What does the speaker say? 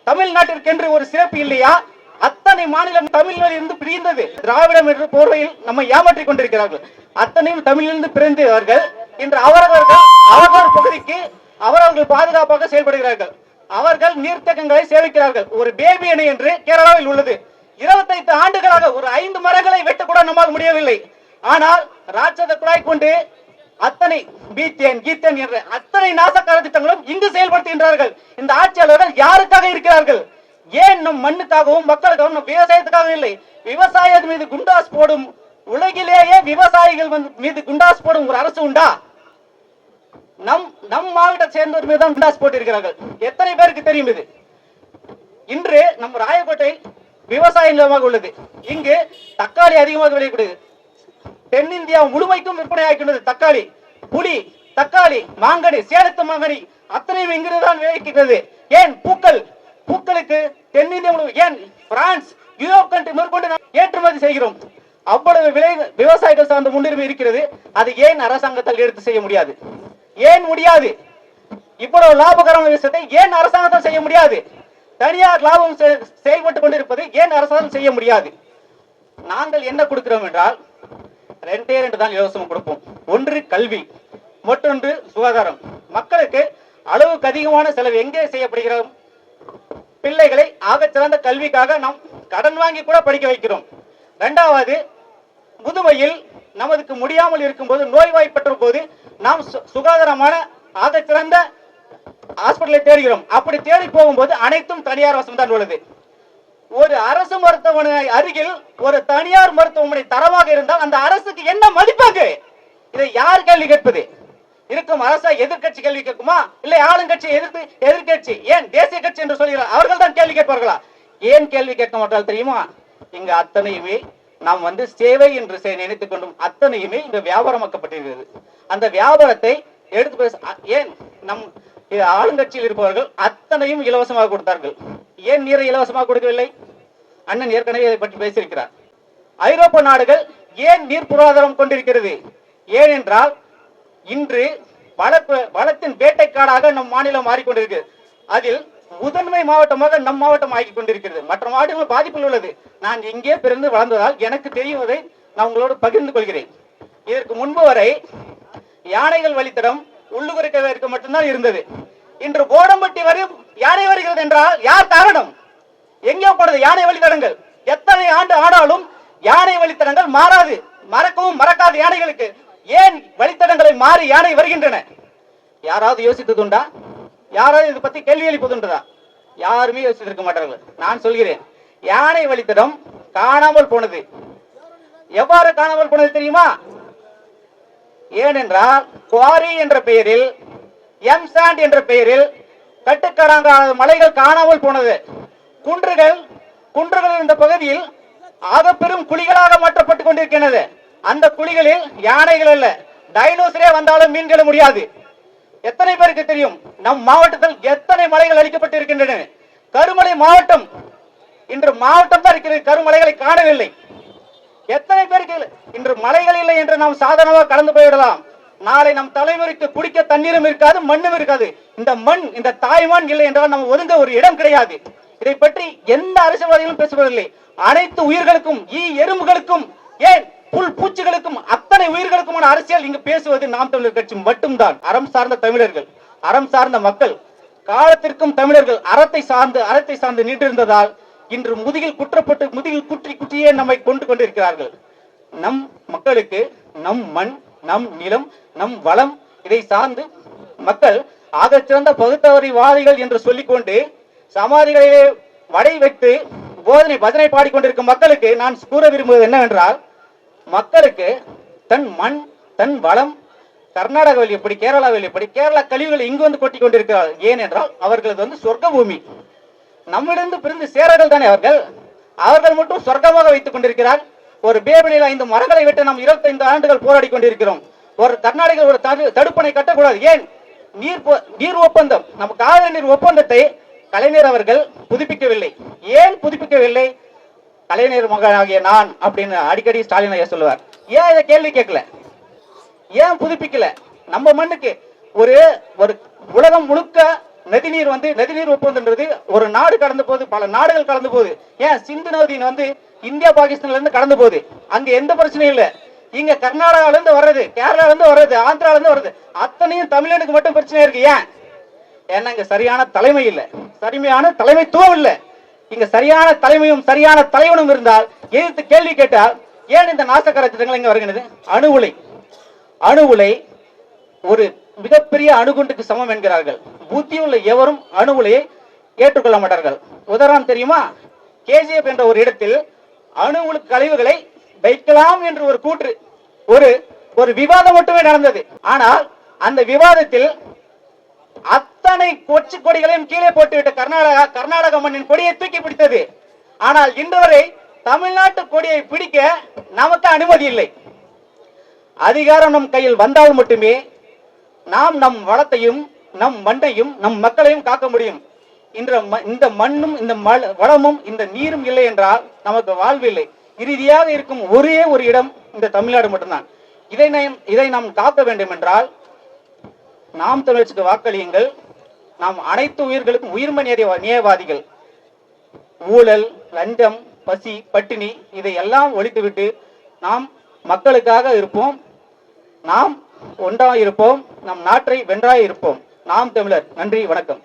தமிழ்நாட்டிற்கென்று ஒரு சிறப்பு இல்லையா? அத்தனை மாநிலம் தமிழில் இருந்து பிரிந்தது. திராவிடம் என்ற போர்வையில் நம்மை ஏமாற்றிக் கொண்டிருக்கிறார்கள். அத்தனையும் தமிழிலிருந்து பிரிந்தவர்கள் இன்று அவரவர் பகுதிக்கு அவரவர்கள் பாதுகாப்பாக செயல்படுகிறார்கள். அவர்கள் நீர்த்தேக்கங்களை சேவிக்கிறார்கள். ஒரு பேபி அணை என்று கேரளாவில் உள்ளது. 25 ஆண்டுகளாக ஒரு 5 மரங்களை வெட்டக்கூட நம்மால் முடியவில்லை. ஆனால் ராட்சத குழாய் கொண்டு அத்தனை பீத்தேன் கீத்தேன் என்ற அத்தனை நாசக்கார திட்டங்களும் இங்கு செயல்படுத்துகின்றார்கள். இந்த ஆட்சியாளர்கள் யாருக்காக இருக்கிறார்கள்? ஏன் நம் மண்ணுக்காகவும் மக்களுக்காகவும், நம் விவசாயத்துக்காக இல்லை. விவசாயத்தின் மீது குண்டாஸ் போடும், உலகிலேயே விவசாயிகள் மீது குண்டாஸ் போடும் ஒரு அரசு உண்டா? நம் மாவட்டத்தை சேர்ந்தவர் மீது தான் குண்டாஸ் போட்டிருக்கிறார்கள். எத்தனை பேருக்கு தெரியும் இது? இன்று நம் ராயக்கோட்டை விவசாய நிலமாக உள்ளது. இங்கு தக்காளி அதிகமாக விளையக்கூடியது. தென்னிந்தியா முழுமைக்கும் விற்பனை ஆகின்றது. தக்காளி, புளி, தக்காளி, மாங்கனி, சேலத்து மாங்கனி அத்தனையும் இங்கிருந்து தான் விளைவிக்கிறது. ஏன் பூக்களுக்கு தென்னிந்தியா ஏன் பிரான்ஸ், யூரோப் கண்ட்ரி மேற்கொண்டு நாம் ஏற்றுமதி செய்கிறோம். அவ்வளவு விலை விவசாயிகள் சார்ந்த முன்னுரிமை இருக்கிறது. அது ஏன் அரசாங்கத்தால் எடுத்து செய்ய முடியாது? ஏன் முடியாது? இவ்வளவு லாபகரமான விஷயத்தை ஏன் அரசாங்கத்தால் செய்ய முடியாது? தனியார் லாபம் செயல்பட்டுக் கொண்டிருப்பது ஏன் அரசாங்கம் செய்ய முடியாது? நாங்கள் என்ன கொடுக்கிறோம் என்றால் 2 தான் இலவசம் கொடுப்போம். ஒன்று கல்வி, மற்றொன்று சுகாதாரம். மக்களுக்கு அளவுக்கு அதிகமான செலவு எங்கே செய்யப்படுகிறது? பிள்ளைகளை ஆகச்சிறந்த கல்விக்காக நாம் கடன் வாங்கி கூட படிக்க வைக்கிறோம். 2வது, முதுமையில் நமக்கு முடியாமல் இருக்கும்போது, நோய்வாய்ப்பட்ட போது நாம் சுகாதாரமான ஆகச்சிறந்த ஹாஸ்பிட்டலை தேடுகிறோம். அப்படி தேடி போகும்போது அனைத்தும் தனியார் வசம் தான் உள்ளது. ஒரு அரசு மருத்துவமனை அருகில் ஒரு தனியார் மருத்துவமனை தரமாக இருந்தால் அந்த அரசுக்கு என்ன மதிப்பாங்க? இதை யார் கேள்வி கேட்பது? இருக்கும் அரசா எதிர்கட்சி கேள்வி கேட்குமா? இல்லை ஆளுங்கட்சி எதிர்கட்சி, ஏன் தேசிய கட்சி என்று சொல்கிறார், அவர்கள் தான் கேள்வி கேட்பார்களா? ஏன் கேள்வி கேட்க மாட்டால் தெரியுமா? இங்க அத்தனையுமே நாம் சேவை என்று நினைத்துக் கொண்டும் அத்தனையுமே இங்க வியாபாரமாக்கப்பட்டிருக்கிறது. அந்த வியாபாரத்தை எடுத்து பேச ஏன் நம் ஆளுங்கட்சியில் இருப்பவர்கள் அத்தனையும் இலவசமாக கொடுத்தார்கள். ஏன் நீரை இலவசமாக கொடுக்கவில்லை? அண்ணன் ஏற்கனவே இதை பற்றி பேசியிருக்கிறார். ஐரோப்பிய நாடுகள் ஏன் நீர் பொருளாதாரம் கொண்டிருக்கிறது? ஏனென்றால் இன்று வளத்தின் வேட்டைக்காடாக நம் மாநிலம் மாறிக்கொண்டிருக்கிறது. அதில் முதன்மை மாவட்டமாக நம் மாவட்டம் ஆகிக் கொண்டிருக்கிறது. மற்ற மாவட்டங்கள் பாதிப்பில் உள்ளது. நான் இங்கே பிறந்து வளர்ந்ததால் எனக்கு தெரிவதை நான் உங்களோடு பகிர்ந்து கொள்கிறேன். இதற்கு முன்பு வரை யானைகள் வழித்தடம் உள்ளுக்குறைக்க மட்டும்தான் இருந்தது. இன்று போடம்பட்டி வரை யானை வருகிறது என்றால் யார் காரணம்? எங்கே போனது யானை வழித்தடங்கள்? எத்தனை ஆண்டு ஆனாலும் யானை வழித்தடங்கள் மாறாது, மறக்கவும் மறக்காத யானைகளுக்கு ஏன் வழித்தடங்களை மாறி யானை வருகின்றன? யாராவது யோசித்ததுண்டா? யாராவது இதை பத்தி கேள்வி எழுப்பதுண்டா? யாருமே யோசித்திருக்க மாட்டார்கள். நான் சொல்கிறேன், யானை வழித்தடம் காணாமல் போனது. எவ்வாறு காணாமல் போனது தெரியுமா? ஏனென்றால் குவாரி என்ற பெயரில், எம்சாண்ட் என்ற பெயரில் கட்டுக்கடங்காத மலைகள் காணாமல் போனது. குன்றுகள் இந்த பகுதியில் ஆக பெரும் குழிகளாக மாற்றப்பட்டுக் கொண்டிருக்கிறது. அந்த குழிகளில் யானைகள் அல்ல, டைனோசரே வந்தாலும் மீன்கள முடியாது. எத்தனை பேருக்கு தெரியும் நம் மாவட்டத்தில் எத்தனை மலைகள் அளிக்கப்பட்டு இருக்கின்றன? கருமலை மாவட்டம் இன்று மாவட்டம் தான் இருக்கிறது, கருமலைகளை காணவில்லை. எத்தனை பேருக்கு இன்று மலைகள் இல்லை என்று நாம் சாதாரணமாக கடந்து போய்விடலாம். நாளை நம் தலைமுறைக்கு குடிக்க தண்ணீரும் இருக்காது, மண்ணும் இருக்காது. இந்த மண், இந்த தாய்மண் இல்லை என்றால் நம்ம ஒதுங்க ஒரு இடம் கிடையாது. இதை பற்றி எந்த அரசியல்வாதிகளும் பேசுவதில்லை. அனைத்து உயிர்களுக்கும், எறும்புகளுக்கும், ஏன் புல் பூச்சிகளுக்கும், அத்தனை உயிர்களுக்குமான அரசியல் இங்கு பேசுவது நாம் தமிழர் கட்சி மட்டும்தான். அறம் சார்ந்த தமிழர்கள், அறம் சார்ந்த மக்கள், காலத்திற்கும் தமிழர்கள் அறத்தை சார்ந்து நின்றிருந்ததால் இன்று முதுகில் குற்றியே நம்மை கொண்டிருக்கிறார்கள். நம் மக்களுக்கு நம் மண், நம் நிலம், நம் வளம், இதை சார்ந்து மக்கள் ஆகச்சிறந்த பகுத்தறிவாதிகள் என்று சொல்லிக்கொண்டு சமாதிகளிலே வடை வைத்து பஜனை பாடிக்கொண்டிருக்கும் மக்களுக்கு நான் கூற விரும்புவது என்னவென்றால், மக்களுக்கு தன் மண், தன் வளம், கர்நாடகாவில் எப்படி, கேரளாவில் எப்படி, கேரளா கழிவுகள் இங்கு கொட்டி கொண்டிருக்கிறார்கள். ஏனென்றால் அவர்களது சொர்க்க பூமி. நம்மிடந்து பிரிந்து சேரர்கள் தானே அவர்கள் மட்டும் சொர்க்கமாக வைத்துக் கொண்டிருக்கிறார். ஒரு பேபனில் 5 மரங்களை விட்டு நாம் 25 ஆண்டுகள் போராடி கொண்டிருக்கிறோம். ஒரு கர்நாடக ஒரு தடுப்பணை கட்டக்கூடாது. ஏன்? நீர் ஒப்பந்தம், நம்ம காவிரி நீர் ஒப்பந்தத்தை கலைஞர் அவர்கள் புதுப்பிக்கவில்லை. ஏன் புதுப்பிக்கவில்லை? கலைஞர் மகனாகிய நான் அப்படின்னு அடிக்கடி ஸ்டாலின் ஐயா சொல்லுவார். ஏன் இதை கேள்வி கேட்கல? ஏன் புதுப்பிக்கல? நம்ம மண்ணுக்கு ஒரு உலகம் முழுக்க நதிநீர் நதிநீர் ஒப்பந்தம்ன்றது ஒரு நாடு கடந்து போகுது, பல நாடுகள் கடந்து போகுது. ஏன் சிந்து நதி இந்தியா பாகிஸ்தான்ல இருந்து கடந்து போகுது, அங்க எந்த பிரச்சனையும் இல்லை. இங்க கர்நாடகால இருந்து வர்றது, கேரளால இருந்து வர்றது, ஆந்திரால இருந்து வர்றது, அத்தனையும் தமிழனுக்கு மட்டும் பிரச்சனை இருக்கு. ஏன்? ஏன்னா இங்க சரியான தலைமை இல்லை, சரிமையான தலைமைத்துவம் இல்லை. இங்க சரியான தலைமையும் சரியான தலைவனும் இருந்தால் எதிர்த்து கேள்வி கேட்டால் ஏன் இந்த நாசக்கர திட்டங்கள் இங்க வருகிறது? அணு உலை ஒரு மிகப்பெரிய அணுகுண்டுக்கு சமம் என்கிறார்கள். புத்தியுள்ள எவரும் அணு உலையை ஏற்றுக்கொள்ள மாட்டார்கள். உதாரணம் தெரியுமா? கேஜிஎஃப் என்ற ஒரு இடத்தில் அணு உலை கழிவுகளை வைக்கலாம் என்று ஒரு கூற்று, ஒரு விவாதம் மட்டுமே நடந்தது. ஆனால் அந்த விவாதத்தில் அத்தனை கொச்சு கொடிகளையும் கீழே போட்டுவிட்ட கர்நாடக மண்ணின் கொடியை தூக்கி பிடித்தது. ஆனால் இன்று வரை தமிழ்நாட்டு கொடியை பிடிக்க நமக்கு அனுமதி இல்லை. அதிகாரம் நம் கையில் வந்தால் மட்டுமே நாம் நம் வளத்தையும் நம் மண்ணையும் நம் மக்களையும் காக்க முடியும். இந்த மண்ணும் இந்த வளமும் இந்த நீரும் இல்லை என்றால் நமக்கு வாழ்வு இல்லை. இறுதியாக இருக்கும் ஒரே ஒரு இடம் இந்த தமிழ்நாடு மட்டும்தான். இதை நாம் காக்க வேண்டும் என்றால் நாம் தமிழருக்கு வாக்களியுங்கள். நாம் அனைத்து உயிர்களுக்கும் உயிர்மை நியாயவாதிகள். ஊழல், லஞ்சம், பசி, பட்டினி இதையெல்லாம் ஒழித்துவிட்டு நாம் மக்களுக்காக இருப்போம். நாம் ஒன்றாய் இருப்போம். நம் நாட்டை வென்றாய் இருப்போம். நாம் தமிழர். நன்றி, வணக்கம்.